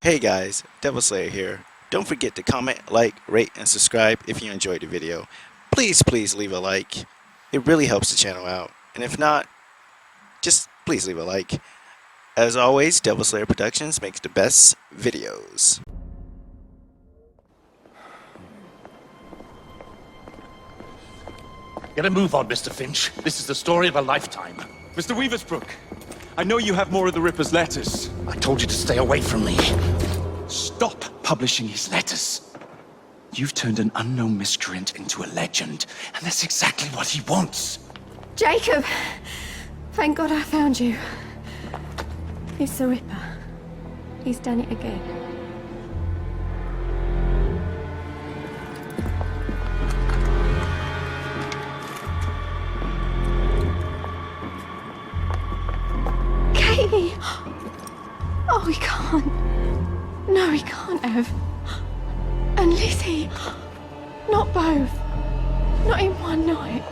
Hey guys, Devil Slayer here. Don't forget to comment, like, rate, and subscribe if you enjoyed the video. Please leave a like. It really helps the channel out. And if not, just please leave a like. As always, Devil Slayer Productions makes the best videos. Get a move on, Mr. Finch. This is the story of a lifetime. Mr. Weaversbrook, I know you have more of the Ripper's letters. I told you to stay away from me. Stop publishing his letters. You've turned an unknown miscreant into a legend, and that's exactly what he wants. Jacob! Thank God I found you. It's the Ripper. He's done it again. Katie! Oh, he can't. No, he can't have. And Lizzie. Not both. Not in one night.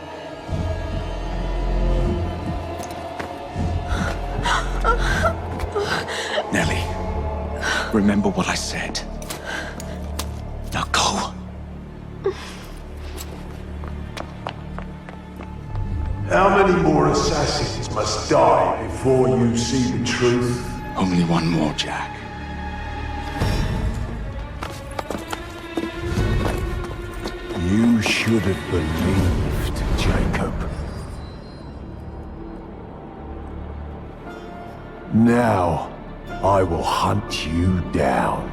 Nellie, remember what I said. Now go. How many more assassins must die before you see the truth? Only one more, Jack. You should have believed, Jacob. Now, I will hunt you down.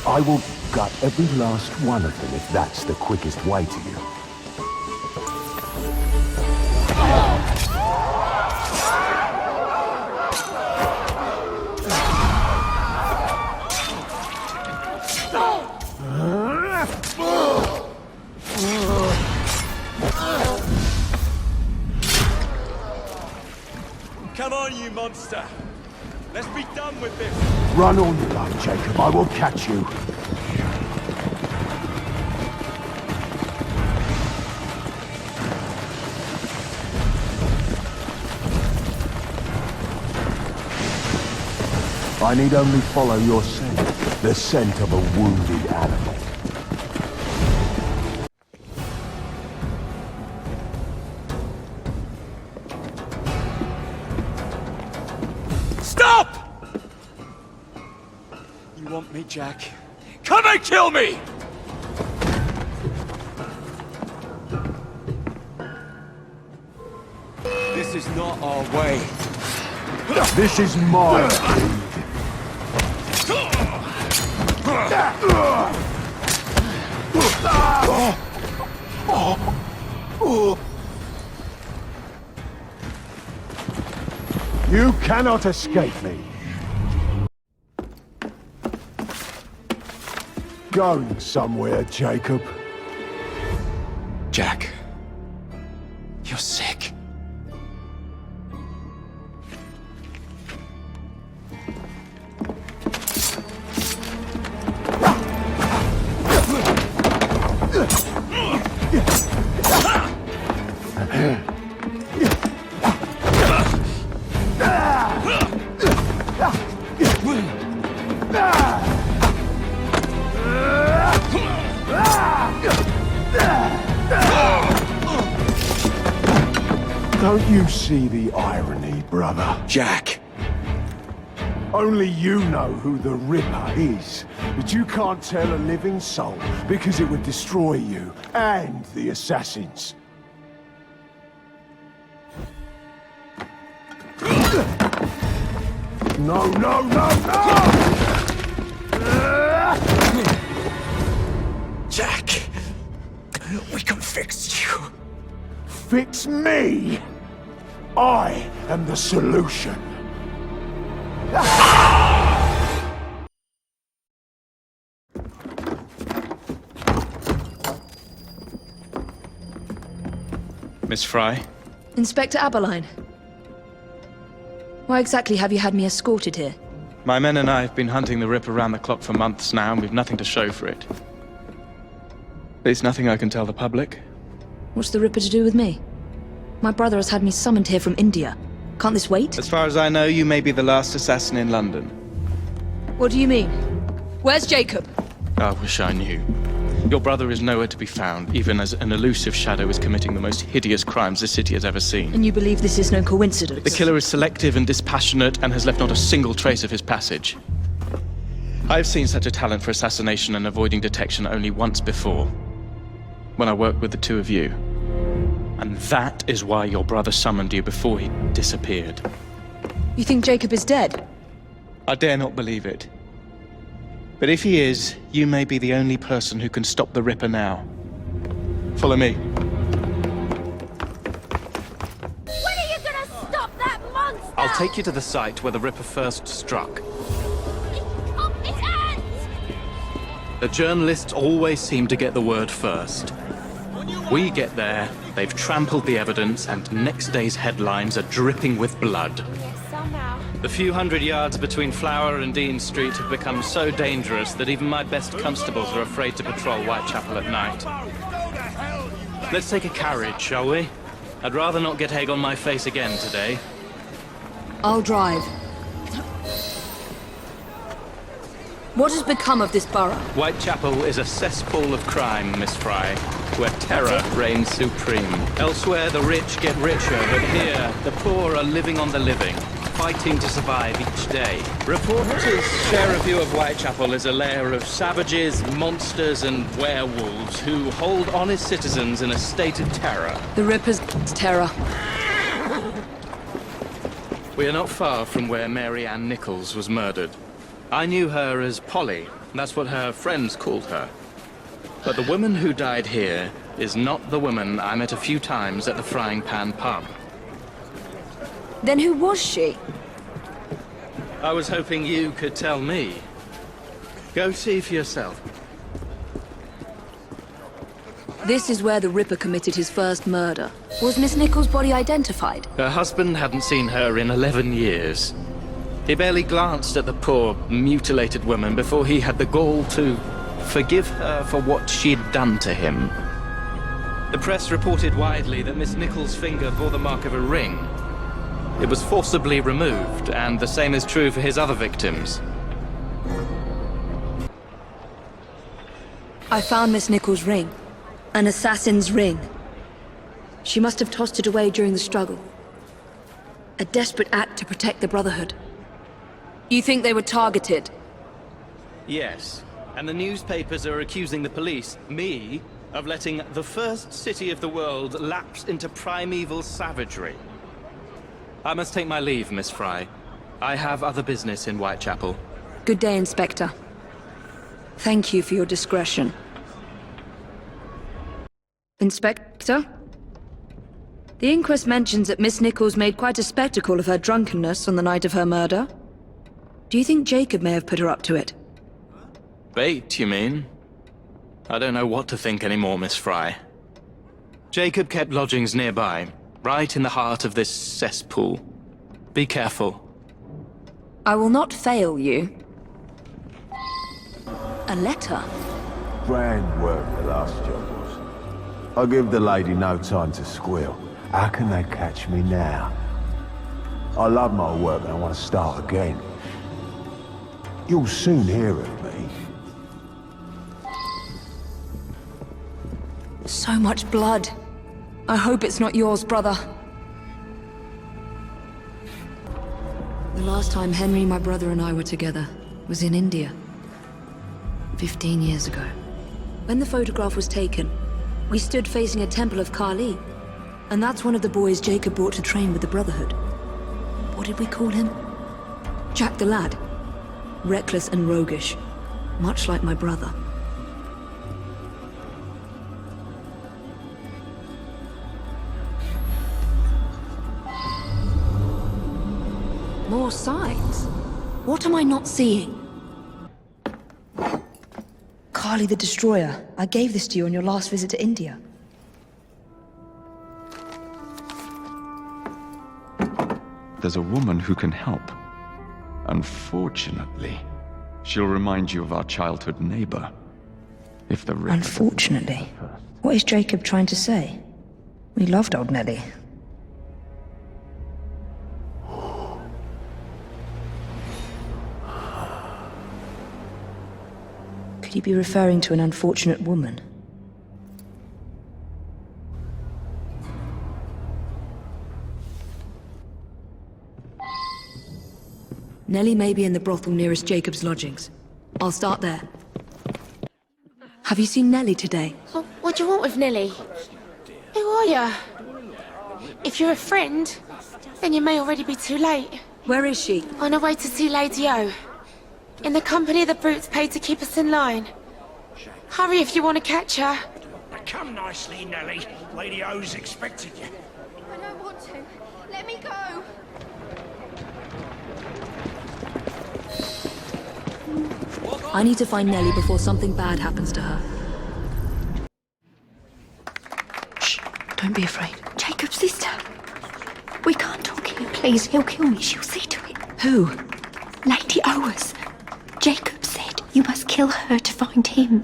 I will gut every last one of them if that's the quickest way to you. Come on, you monster. Let's be done with this. Run all you like, Jacob. I will catch you. I need only follow your scent. The scent of a wounded animal. Stop! You want me, Jack? Come and kill me! This is not our way. This is mine. You cannot escape me. Going somewhere, Jacob. Jack, you're sick. Don't you see the irony, brother? Jack! Only you know who the Ripper is, but you can't tell a living soul because it would destroy you and the assassins. No, no, no, no! Jack! We can fix you. Fix me! I am the solution. Miss Fry? Inspector Aberline. Why exactly have you had me escorted here? My men and I have been hunting the Ripper around the clock for months now, and we've nothing to show for it. There's nothing I can tell the public. What's the Ripper to do with me? My brother has had me summoned here from India. Can't this wait? As far as I know, you may be the last assassin in London. What do you mean? Where's Jacob? I wish I knew. Your brother is nowhere to be found, even as an elusive shadow is committing the most hideous crimes this city has ever seen. And you believe this is no coincidence? The killer is selective and dispassionate and has left not a single trace of his passage. I've seen such a talent for assassination and avoiding detection only once before, when I worked with the two of you. And that is why your brother summoned you before he disappeared. You think Jacob is dead? I dare not believe it. But if he is, you may be the only person who can stop the Ripper now. Follow me. When are you gonna stop that monster? I'll take you to the site where the Ripper first struck. It ends! The journalists always seem to get the word first. We get there, they've trampled the evidence, and next day's headlines are dripping with blood. Yes, somehow. The few hundred yards between Flower and Dean Street have become so dangerous that even my best constables are afraid to patrol Whitechapel at night. Let's take a carriage, shall we? I'd rather not get egg on my face again today. I'll drive. What has become of this borough? Whitechapel is a cesspool of crime, Miss Fry, where terror reigns supreme. Elsewhere, the rich get richer, but here, the poor are living on the living, fighting to survive each day. Reporters share a view of Whitechapel as a lair of savages, monsters, and werewolves who hold honest citizens in a state of terror. The Ripper's terror. We are not far from where Mary Ann Nichols was murdered. I knew her as Polly. That's what her friends called her. But the woman who died here is not the woman I met a few times at the Frying Pan pub. Then who was she? I was hoping you could tell me. Go see for yourself. This is where the Ripper committed his first murder. Was Miss Nichols' body identified? Her husband hadn't seen her in 11 years. He barely glanced at the poor, mutilated woman before he had the gall to forgive her for what she'd done to him. The press reported widely that Miss Nichols' finger bore the mark of a ring. It was forcibly removed, and the same is true for his other victims. I found Miss Nichols' ring. An assassin's ring. She must have tossed it away during the struggle. A desperate act to protect the Brotherhood. You think they were targeted? Yes, and the newspapers are accusing the police, me, of letting the first city of the world lapse into primeval savagery. I must take my leave, Miss Fry. I have other business in Whitechapel. Good day, Inspector. Thank you for your discretion. Inspector? The inquest mentions that Miss Nichols made quite a spectacle of her drunkenness on the night of her murder. Do you think Jacob may have put her up to it? Bait, you mean? I don't know what to think anymore, Miss Fry. Jacob kept lodgings nearby, right in the heart of this cesspool. Be careful. I will not fail you. A letter? Grand work the last job was. I'll give the lady no time to squeal. How can they catch me now? I love my work and I want to start again. You'll soon hear of me. So much blood. I hope it's not yours, brother. The last time Henry, my brother, and I were together was in India. 15 years ago. When the photograph was taken, we stood facing a temple of Kali. And that's one of the boys Jacob brought to train with the Brotherhood. What did we call him? Jack the Lad. Reckless and roguish. Much like my brother. More signs? What am I not seeing? Kali the Destroyer. I gave this to you on your last visit to India. There's a woman who can help. Unfortunately, she'll remind you of our childhood neighbor. If the Ripper Unfortunately? What is Jacob trying to say? We loved old Nellie. Could he be referring to an unfortunate woman? Nellie may be in the brothel nearest Jacob's lodgings. I'll start there. Have you seen Nellie today? What do you want with Nellie? Who are you? If you're a friend, then you may already be too late. Where is she? On her way to see Lady O. In the company of the brutes paid to keep us in line. Hurry if you want to catch her. Come nicely, Nellie. Lady O's expecting you. I don't want to. Let me go. I need to find Nellie before something bad happens to her. Shh, don't be afraid. Jacob's sister. We can't talk here, please. He'll kill me. She'll see to it. Who? Lady Owers. Jacob said you must kill her to find him.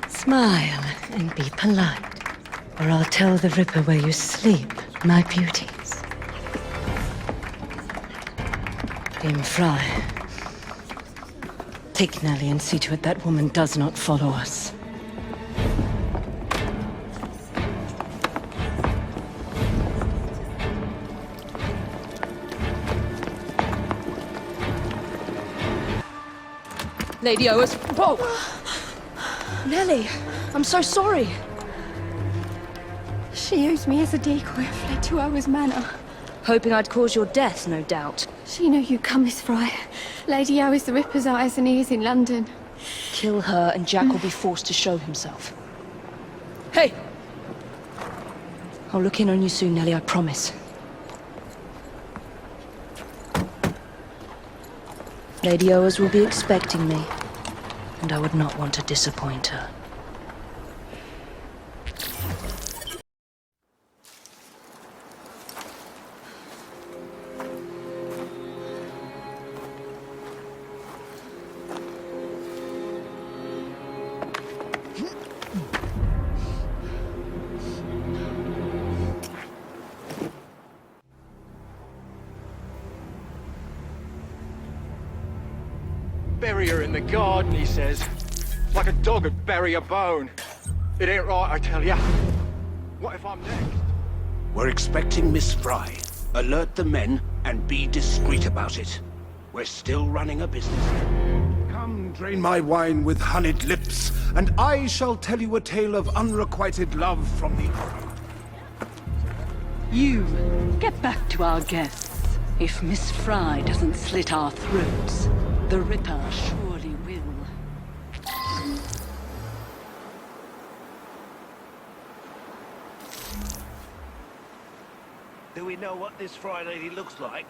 Smile and be polite, or I'll tell the Ripper where you sleep, my beauties. Prim Fry. Take Nellie and see to it that woman does not follow us. Lady Owers. Whoa! Nellie, I'm so sorry. She used me as a decoy and fled to Owers Manor. Hoping I'd cause your death, no doubt. She knew you'd come, Miss Fry. Lady O is the Ripper's eyes and he is in London. Kill her and Jack will be forced to show himself. Hey! I'll look in on you soon, Nellie, I promise. Lady Owers will be expecting me, and I would not want to disappoint her. Bury her in the garden, he says. Like a dog would bury a bone. It ain't right, I tell ya. What if I'm next? We're expecting Miss Fry. Alert the men and be discreet about it. We're still running a business. Come, drain my wine with honeyed lips, and I shall tell you a tale of unrequited love from the Order. You, get back to our guests. If Miss Fry doesn't slit our throats, the Ripper surely will. Do we know what this Fry lady looks like?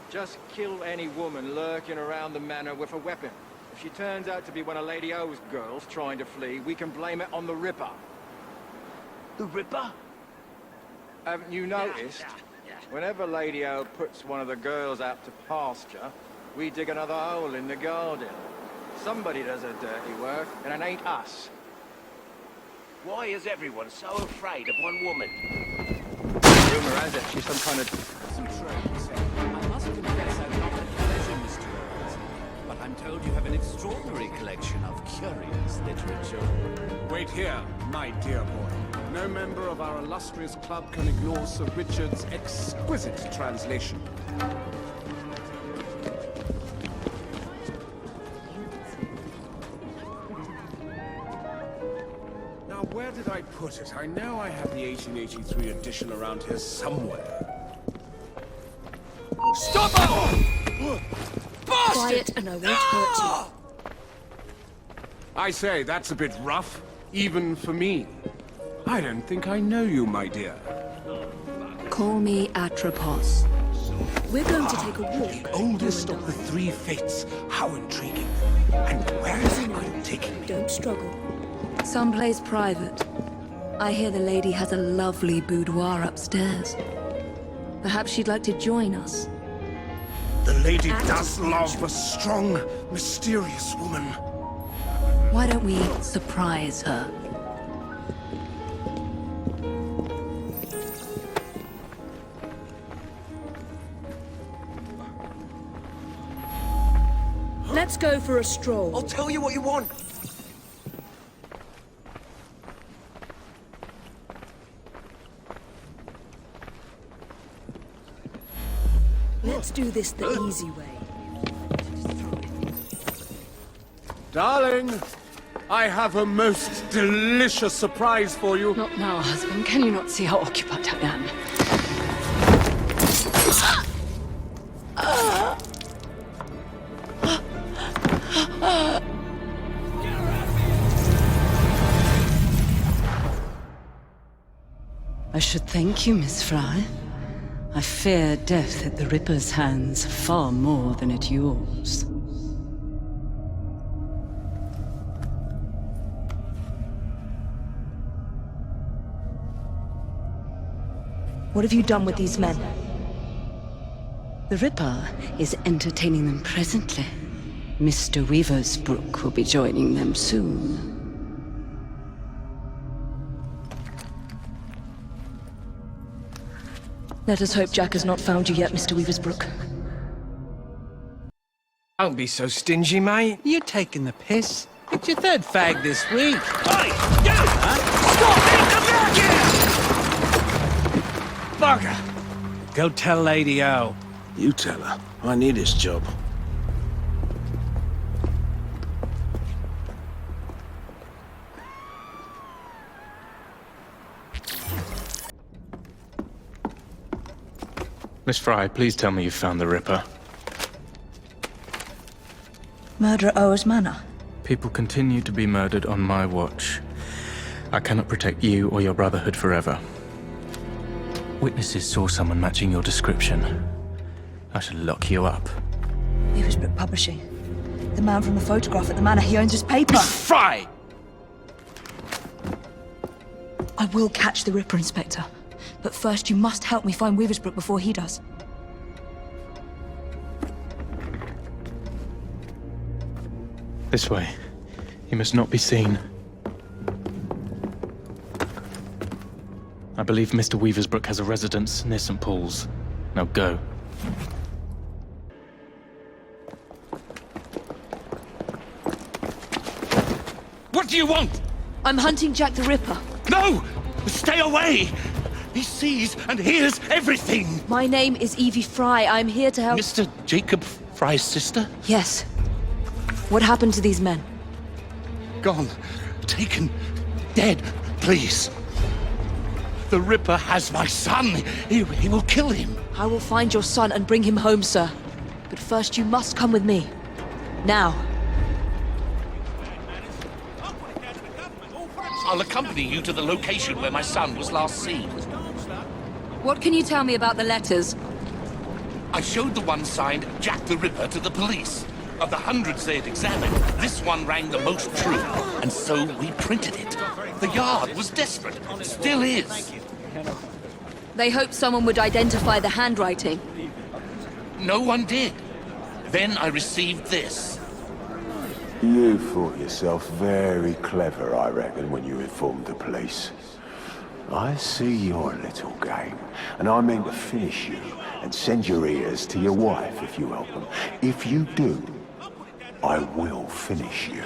Just kill any woman lurking around the manor with a weapon. If she turns out to be one of Lady O's girls trying to flee, we can blame it on the Ripper. The Ripper? Haven't you noticed? Whenever Lady O puts one of the girls out to pasture, we dig another hole in the garden. Somebody does her dirty work, and it ain't us. Why is everyone so afraid of one woman? Rumor has it she's some kind of... I must confess I've not had pleasure, Mr. Owens, but I'm told you have an extraordinary collection of curious literature. Wait here, my dear boy. No member of our illustrious club can ignore Sir Richard's exquisite translation. Now, where did I put it? I know I have the 1883 edition around here somewhere. Stop her! Quiet and I won't hurt you. I say, that's a bit rough, even for me. I don't think I know you, my dear. Call me Atropos. We're going to take a walk. The oldest of the three fates. How intriguing. And where is it going taking me? Don't struggle. Someplace private. I hear the lady has a lovely boudoir upstairs. Perhaps she'd like to join us. The lady does love a strong, mysterious woman. Why don't we surprise her? Let's go for a stroll. I'll tell you what you want. Let's do this the easy way. Darling, I have a most delicious surprise for you. Not now, husband. Can you not see how occupied I am? I should thank you, Miss Fry. I fear death at the Ripper's hands far more than at yours. What have you done with these men? The Ripper is entertaining them presently. Mr. Weaversbrook will be joining them soon. Let us hope Jack has not found you yet, Mr. Weaversbrook. Don't be so stingy, mate. You're taking the piss. It's your third fag this week. Hey! You! Huh? Stop it! Come back here! Bugger! Go tell Lady O. You tell her. I need this job. Miss Fry, please tell me you found the Ripper. Murder at Oa's Manor. People continue to be murdered on my watch. I cannot protect you or your brotherhood forever. Witnesses saw someone matching your description. I shall lock you up. Weaversbrook Publishing. The man from the photograph at the manor, he owns his paper. Fry! I will catch the Ripper, Inspector. But first, you must help me find Weaversbrook before he does. This way. He must not be seen. I believe Mr. Weaversbrook has a residence near St. Paul's. Now go. What do you want? I'm hunting Jack the Ripper. No! Stay away! He sees and hears everything! My name is Evie Fry. I'm here to help... Mr. Jacob Fry's sister? Yes. What happened to these men? Gone. Taken. Dead. Please. The Ripper has my son. He will kill him. I will find your son and bring him home, sir. But first, you must come with me. Now. I'll accompany you to the location where my son was last seen. What can you tell me about the letters? I showed the one signed Jack the Ripper to the police. Of the hundreds they had examined, this one rang the most true, and so we printed it. The Yard was desperate, still is. They hoped someone would identify the handwriting. No one did. Then I received this. You thought yourself very clever, I reckon, when you informed the police. I see your little game, and I mean to finish you and send your ears to your wife if you help them. If you do, I will finish you.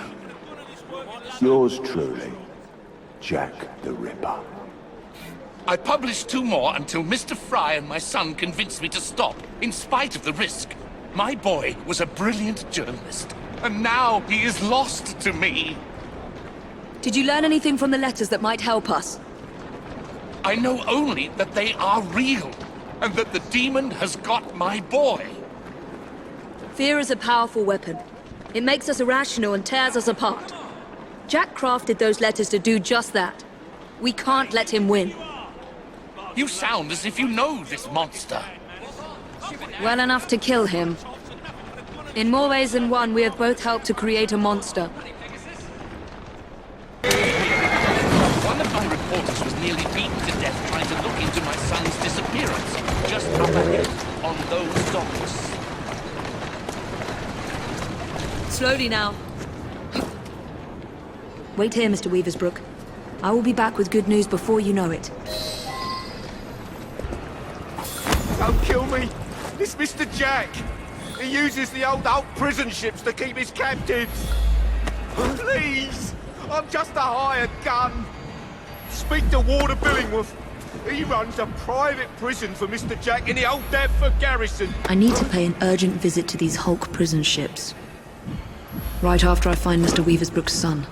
Yours truly, Jack the Ripper. I published 2 more until Mr. Fry and my son convinced me to stop, in spite of the risk. My boy was a brilliant journalist, and now he is lost to me. Did you learn anything from the letters that might help us? I know only that they are real, and that the demon has got my boy. Fear is a powerful weapon. It makes us irrational and tears us apart. Jack crafted those letters to do just that. We can't let him win. You sound as if you know this monster. Well enough to kill him. In more ways than one, we have both helped to create a monster. One of my reporters was nearly beaten to death trying to look into my son's disappearance, just up ahead, on those docks. Slowly now. Wait here, Mr. Weaversbrook. I will be back with good news before you know it. Don't kill me! It's Mr. Jack! He uses the old Hulk prison ships to keep his captives. Please! I'm just a hired gun. Speak to Warder Billingworth. He runs a private prison for Mr. Jack in the old Deptford garrison. I need to pay an urgent visit to these Hulk prison ships. Right after I find Mr. Weaversbrook's son.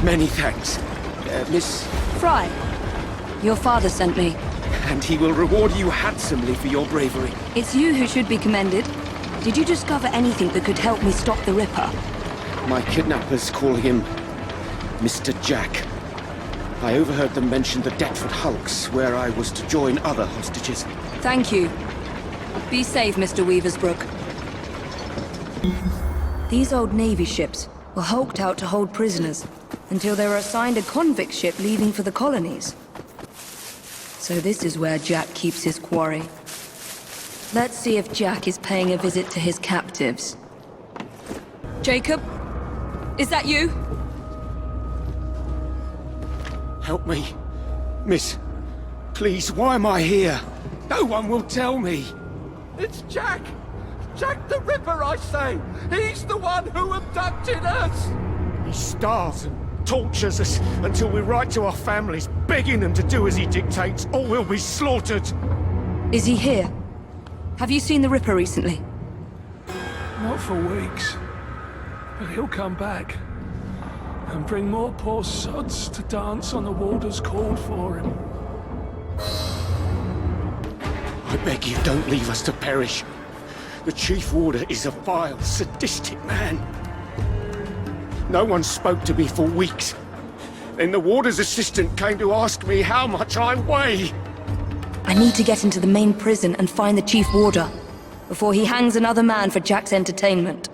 Many thanks, Miss... Fry, your father sent me. And he will reward you handsomely for your bravery. It's you who should be commended. Did you discover anything that could help me stop the Ripper? My kidnappers call him Mr. Jack. I overheard them mention the Deptford Hulks, where I was to join other hostages. Thank you. Be safe, Mr. Weaversbrook. These old Navy ships were hulked out to hold prisoners until they were assigned a convict ship leaving for the colonies. So this is where Jack keeps his quarry. Let's see if Jack is paying a visit to his captives. Jacob? Is that you? Help me. Miss, please, why am I here? No one will tell me. It's Jack! Jack the Ripper, I say! He's the one who abducted us! He starves and tortures us until we write to our families, begging them to do as he dictates, or we'll be slaughtered. Is he here? Have you seen the Ripper recently? Not for weeks. But he'll come back. And bring more poor sods to dance on the Warder's called for him. I beg you, don't leave us to perish. The Chief Warder is a vile, sadistic man. No one spoke to me for weeks. Then the Warder's assistant came to ask me how much I weigh. I need to get into the main prison and find the Chief Warder before he hangs another man for Jack's entertainment.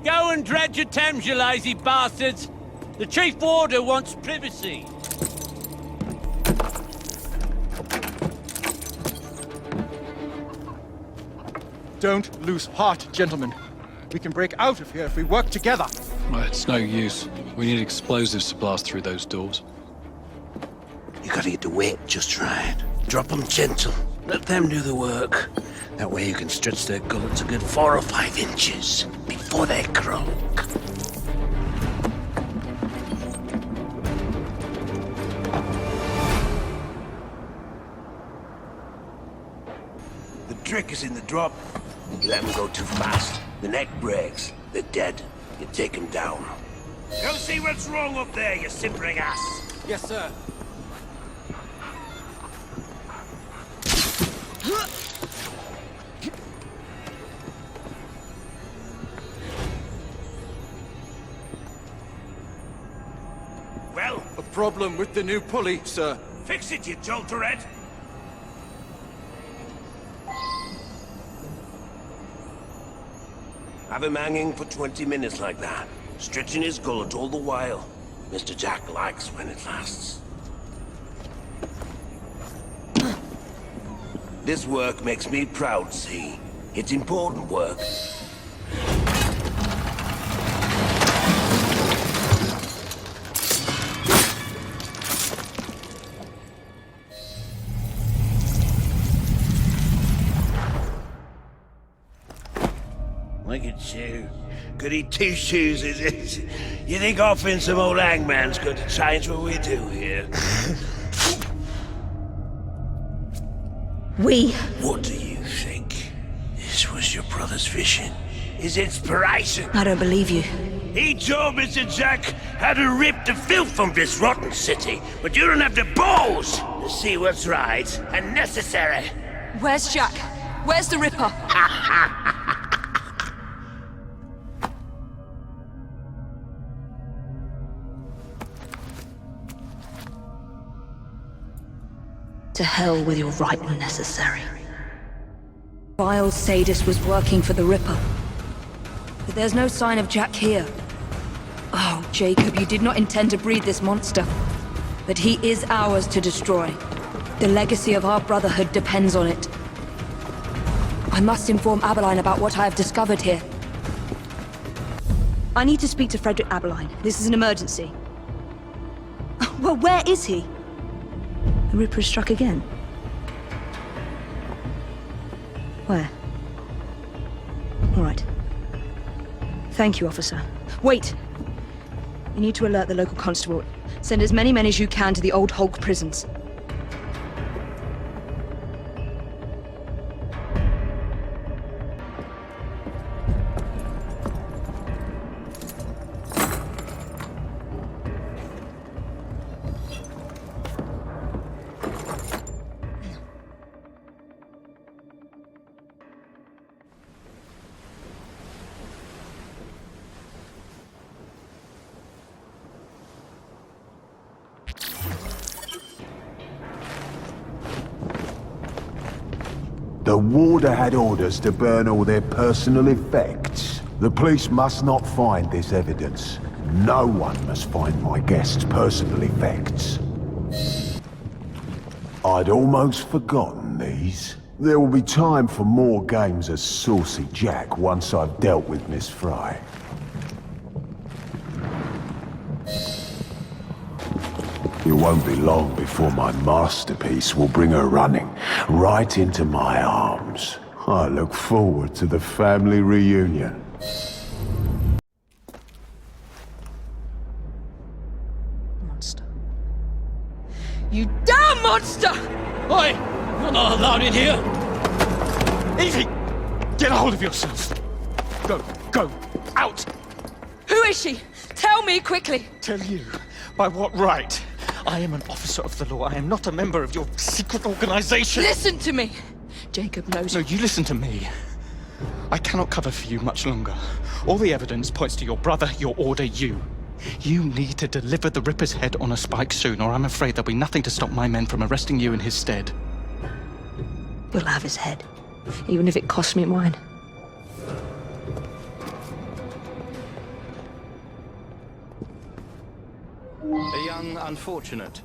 Go and dredge your Thames, you lazy bastards! The Chief Warder wants privacy. Don't lose heart, gentlemen. We can break out of here if we work together. Well, it's no use. We need explosives to blast through those doors. You gotta get the weight just right. Drop them gentle. Let them do the work. That way you can stretch their gullets a good 4 or 5 inches before they croak. The trick is in the drop. You let them go too fast. The neck breaks. They're dead. You take them down. Go see what's wrong up there, you simpering ass. Yes, sir. Well? A problem with the new pulley, sir. Fix it, you jolterhead. Have him hanging for 20 minutes like that, stretching his gullet all the while. Mr. Jack likes when it lasts. This work makes me proud, see? It's important work. Look at you. Goody two-shoes, is it? You think offering some old hangman's going to change what we do here? What do you think? This was your brother's vision? His inspiration? I don't believe you. He told Mr. Jack how to rip the filth from this rotten city, but you don't have the balls to see what's right and necessary. Where's Jack? Where's the Ripper? To hell with your right and necessary. Vile sadist was working for the Ripper. But there's no sign of Jack here. Oh, Jacob, you did not intend to breed this monster. But he is ours to destroy. The legacy of our brotherhood depends on it. I must inform Aberline about what I have discovered here. I need to speak to Frederick Aberline. This is an emergency. Well, where is he? The Ripper has struck again. Where? All right. Thank you, officer. Wait! You need to alert the local constable. Send as many men as you can to the old Hulk prisons. The warder had orders to burn all their personal effects. The police must not find this evidence. No one must find my guest's personal effects. I'd almost forgotten these. There will be time for more games as Saucy Jack once I've dealt with Miss Fry. It won't be long before my masterpiece will bring her running right into my arms. I look forward to the family reunion. Monster. You damn monster! Oi! You're not allowed in here! Evie! Get a hold of yourself! Go, out! Who is she? Tell me quickly! Tell you? By what right? I am an officer of the law. I am not a member of your secret organization. Listen to me! Jacob knows. No, you listen to me. I cannot cover for you much longer. All the evidence points to your brother, your order, you. You need to deliver the Ripper's head on a spike soon, or I'm afraid there'll be nothing to stop my men from arresting you in his stead. You'll have his head, even if it costs me mine. A young unfortunate.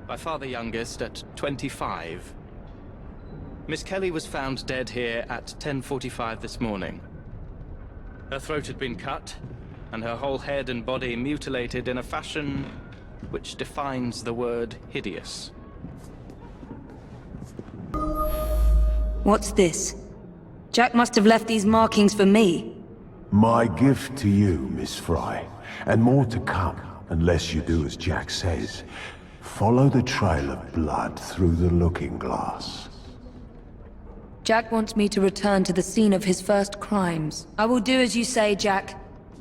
By far the youngest at 25. Miss Kelly was found dead here at 10:45 this morning. Her throat had been cut, and her whole head and body mutilated in a fashion which defines the word hideous. What's this? Jack must have left these markings for me. My gift to you, Miss Fry, and more to come, unless you do as Jack says. Follow the trail of blood through the looking glass. Jack wants me to return to the scene of his first crimes. I will do as you say, Jack,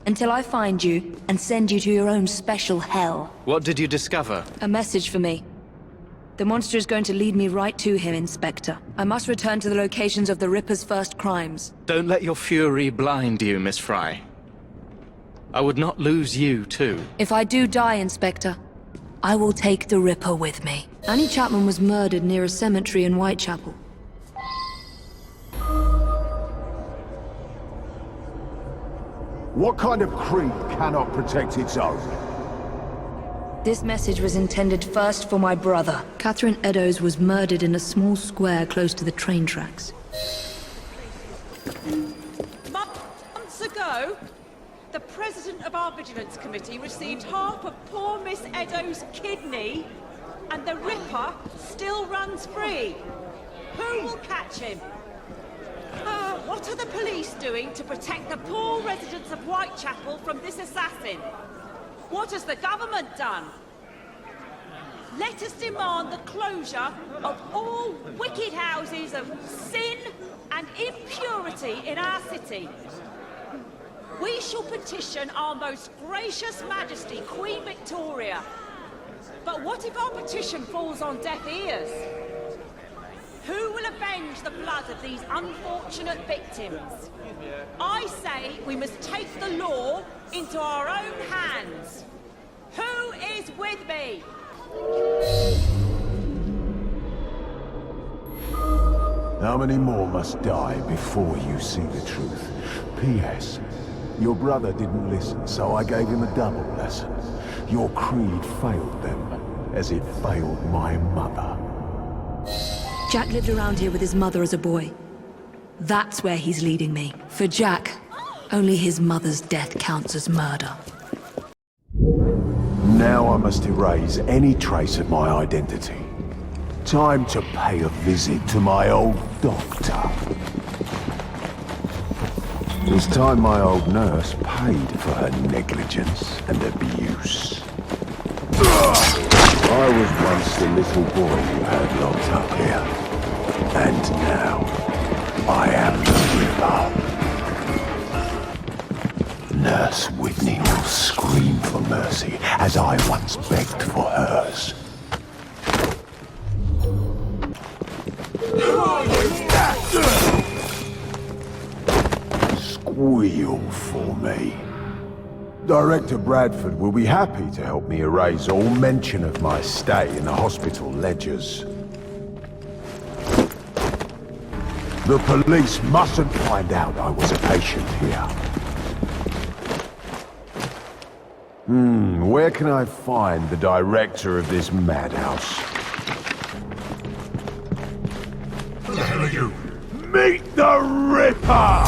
until I find you and send you to your own special hell. What did you discover? A message for me. The monster is going to lead me right to him, Inspector. I must return to the locations of the Ripper's first crimes. Don't let your fury blind you, Miss Fry. I would not lose you, too. If I do die, Inspector, I will take the Ripper with me. Annie Chapman was murdered near a cemetery in Whitechapel. What kind of creed cannot protect its own? This message was intended first for my brother. Catherine Eddowes was murdered in a small square close to the train tracks. Months ago, the president of our Vigilance Committee received half of poor Miss Eddowes' kidney, and the Ripper still runs free. Who will catch him? What are the police doing to protect the poor residents of Whitechapel from this assassin? What has the government done? Let us demand the closure of all wicked houses of sin and impurity in our city. We shall petition our most gracious Majesty, Queen Victoria. But what if our petition falls on deaf ears? Who will avenge the blood of these unfortunate victims? I say we must take the law into our own hands. Who is with me? How many more must die before you see the truth? P.S. Your brother didn't listen, so I gave him a double lesson. Your creed failed them, as it failed my mother. Jack lived around here with his mother as a boy. That's where he's leading me. For Jack, only his mother's death counts as murder. Now I must erase any trace of my identity. Time to pay a visit to my old doctor. It's time my old nurse paid for her negligence and abuse. I was once the little boy you had locked up here. And now, I am the Ripper. Nurse Whitney will scream for mercy, as I once begged for hers. Squeal for me. Director Bradford will be happy to help me erase all mention of my stay in the hospital ledgers. The police mustn't find out I was a patient here. Where can I find the director of this madhouse? Who the hell are you? Meet the Ripper!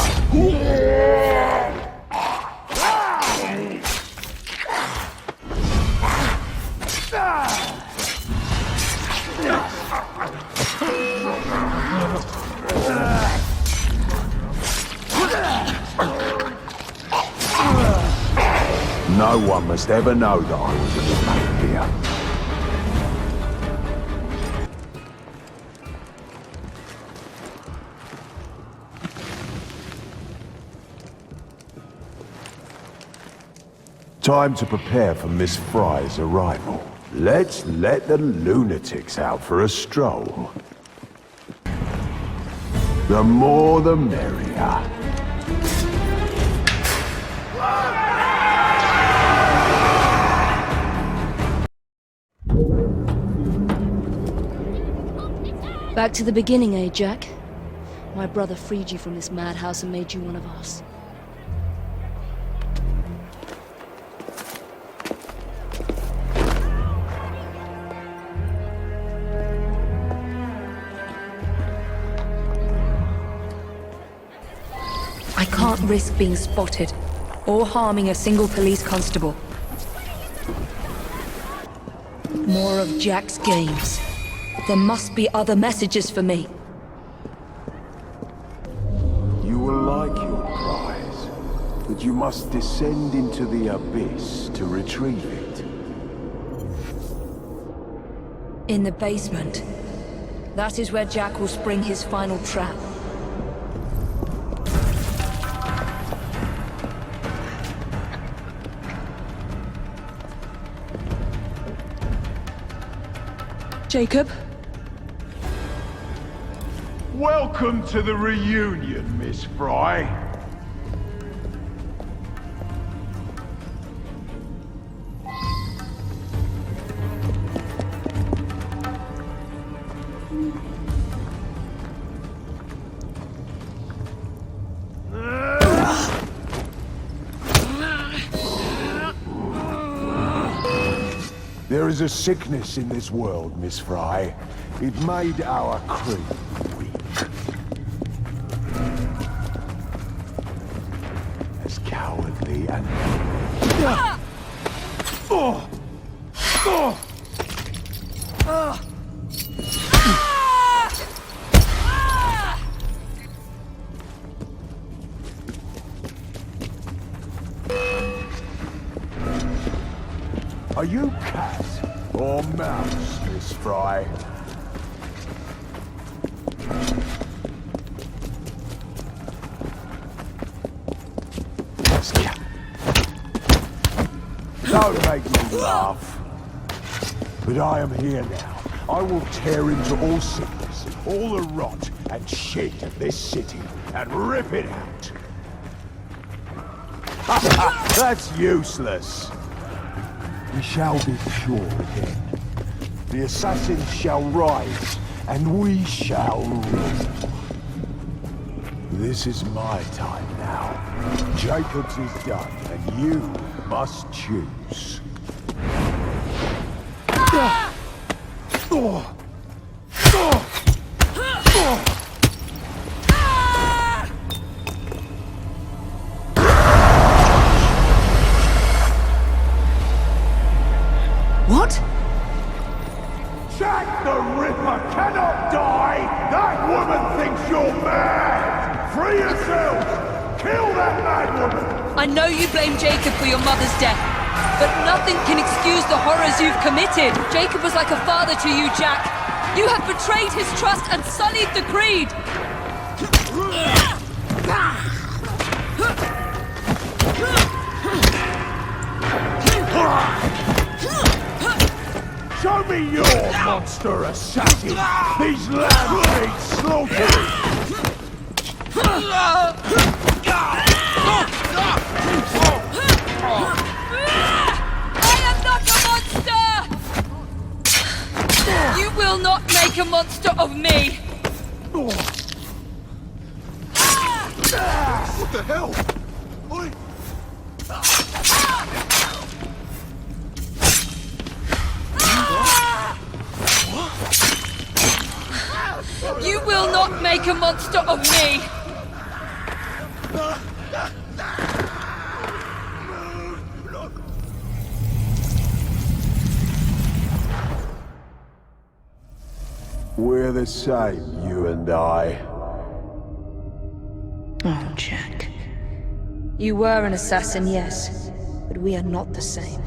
No one must ever know that I was in the back here. Time to prepare for Miss Fry's arrival. Let's let the lunatics out for a stroll. The more the merrier. Back to the beginning, eh, Jack? My brother freed you from this madhouse and made you one of us. I can't risk being spotted, or harming a single police constable. More of Jack's games. There must be other messages for me. You will like your prize, but you must descend into the abyss to retrieve it. In the basement. That is where Jack will spring his final trap. Jacob? Welcome to the reunion, Miss Fry. There is a sickness in this world, Miss Fry. It made our crew weak. As cowardly and... Are you cat or mouse, Miss Fry? Don't make me laugh. But I am here now. I will tear into all sickness, all the rot and shit of this city, and rip it out. That's useless. We shall be pure again. The assassins shall rise, and we shall rule. This is my time now. Jacob's is done, and you must choose. The Ripper cannot die! That woman thinks you're mad! Free yourselves! Kill that mad woman! I know you blame Jacob for your mother's death, but nothing can excuse the horrors you've committed. Jacob was like a father to you, Jack. You have betrayed his trust and sullied the creed. Show me your monster assassin! These lambs need slaughtering! I am not a monster! You will not make a monster of me! What the hell? Oi! You will not make a monster of me! We're the same, you and I. Oh, Jack. You were an assassin, yes, but we are not the same.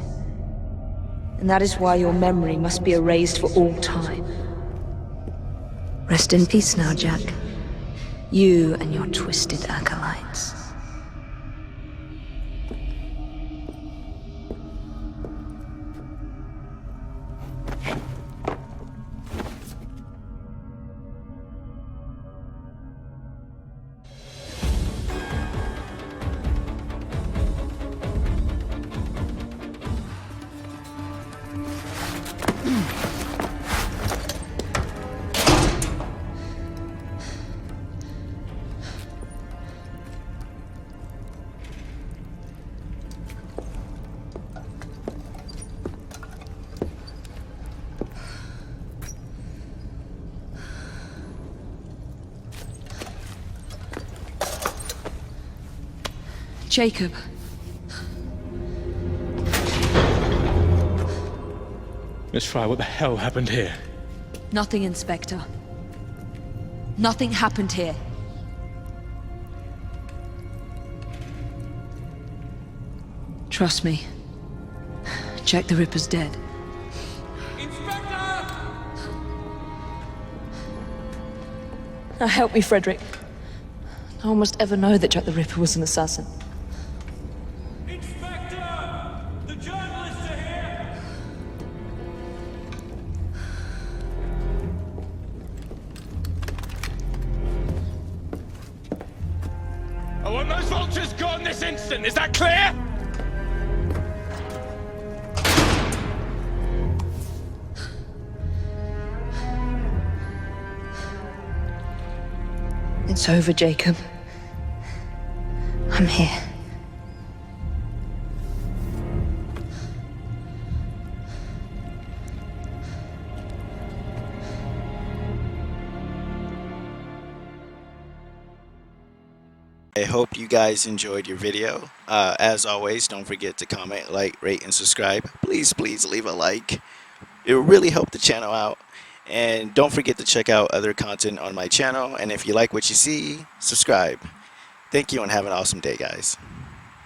And that is why your memory must be erased for all time. Rest in peace now, Jack. You and your twisted acolytes. Jacob. Miss Fry, what the hell happened here? Nothing, Inspector. Nothing happened here. Trust me. Jack the Ripper's dead. Inspector! Now help me, Frederick. No one must ever know that Jack the Ripper was an assassin. Inspector! The journalists are here! I want those vultures gone this instant, is that clear? It's over, Jacob. I'm here. I hope you guys enjoyed your video. As always, don't forget to comment, like, rate, and subscribe. Please leave a like. It will really help the channel out. And don't forget to check out other content on my channel. And if you like what you see, subscribe. Thank you and have an awesome day, guys.